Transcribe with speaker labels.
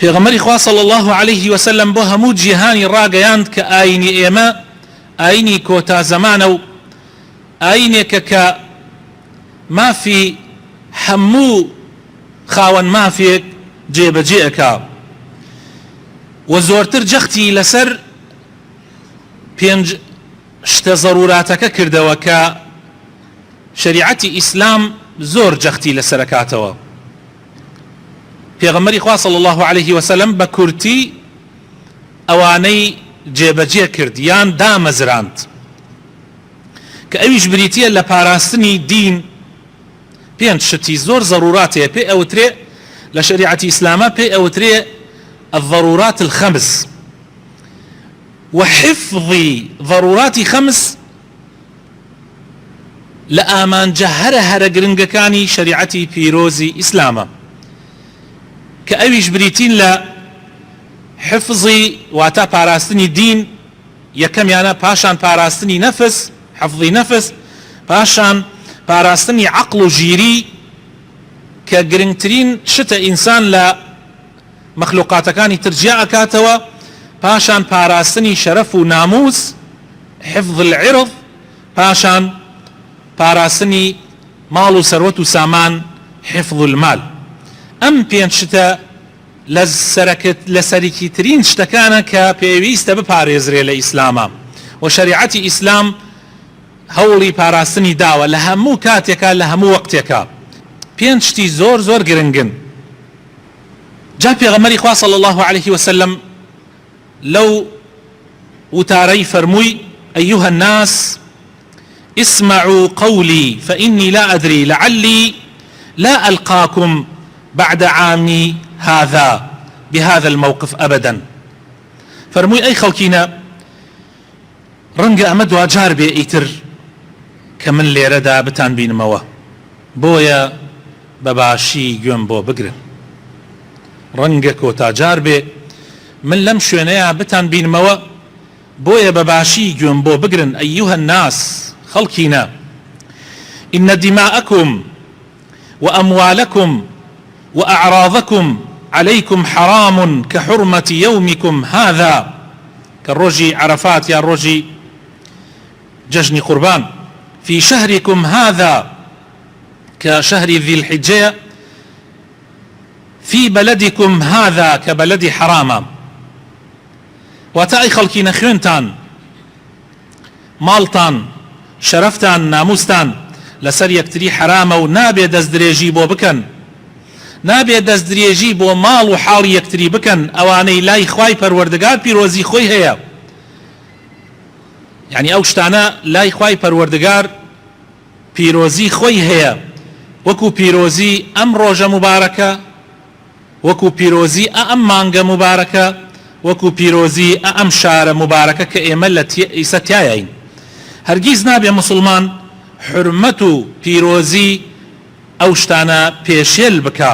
Speaker 1: پێغەمبەری خوا صلی الله عليه وسلم بۆ هەموو جیهانی ڕاگەیاند کە ئاینی ئێمە ئاینی کۆتا زەمانە و ئاینێکە کە مافی هەموو خاوەن مافێک جێبەجێ ئەکا و زۆرتر جەختی لەسەر پێنج شتە زەڕوراتەکە کردەوە کە شریعەتی ئیسلام زۆر جەختی لەسەر ئەکاتەوە. پێغەمبەری خوا صلی الله عليه وسلم بە کورتی ئەوانەی جێبەجێ کرد یان دامەزراند کە ئەویش بریتیە لە پاراستنی دین. پێنج شتی زۆر زەڕوراتەیە، پێی ئەوترێ لە شریعەتی ئیسلامە پێی ئەوترێ الضرورات الخمس، وحفظ ضرورات خمس لە ئامانجە هەرە گرنگەکانی شریعەتی پیرۆزی ئیسلامە کە ئەویش بریتین لە حفظی واتە پاراستنی دین یەکەمیانە، پاشان پاراستنی نەفس حفظی نەفس، پاشان پاراستنی عقل و ژیری کە گرنگترین شتە ئینسان لە مەخلوقاتەکانی ترجیا ئەکاتەوە، پاشان پاراستنی شەرەف و ناموس حفظ العرض، پاشان پاراستنی ماڵ و سەروەت و سامان حفظ المال. ئەم پێنج شتە لە سەرەکیترین شتەکانە کە پێویستە بپارێزرێ لە ئیسلامە و شریعەتی ئیسلام هەوڵی پاراستنی داوە لە هەموو کاتێکە لە هەموو وەختێکە. پێنج شتی زۆر گرنگن. جا پێغەمبەری خوا صلی الله عليه وسلم لەو وتارەی فەرمووی أيها الناس اسمعوا قولي فإني لا أدري لعلي لا ألقاكم بعد عامي هذا بهذا الموقف أبدا. فرمووی ئەی خەڵکینە ڕەنگە ئەمە دوجار بێ ئیتر کە من لێرەدا بتان بینمەوە، بۆیە بەباشی گوێم بۆ بگرن. ڕەنگە کۆتاجار بێ من لەم شوێنەیە بتان بینمەوە، بۆیە بەباشی گوێم بۆ بگرن. أيها الناس خەڵکینە إن دماءكم وأموالكم وأعراضكم عليكم حرام كحرمة يومكم هذا، كالروجي عرفات يا روجي جشن قربان، في شهركم هذا كشهر ذي الحجة، في بلدكم هذا كبلد حرام. واتای خەڵکینە خوێنتان ماڵتان شەرەفتان ناموستان لەسەر یەکتری حرامە و نابێ دەستدرێژی بۆ بکەن، نابێ دەستدرێژی بۆ ماڵ و حاڵ یەکتری بکەن ئەوانەی لای خوای پەروەردگار پیرۆزی خۆی هەیە. یعنی ئەو شتانە لای خوای پەروەردگار پیرۆزی خۆی هەیە، وەکو پیرۆزی ئەم ڕۆژە مبارەکە، وەکو پیرۆزی ئەم مانگە مبارەکە، وەکو پیرۆزی ئەم شارە مبارەکە کە ئێمە لە ئیسە تایین. هەرگیز نابێ مسلمان حرمەت و پیرۆزی ئەو شتانە پێشێل بکە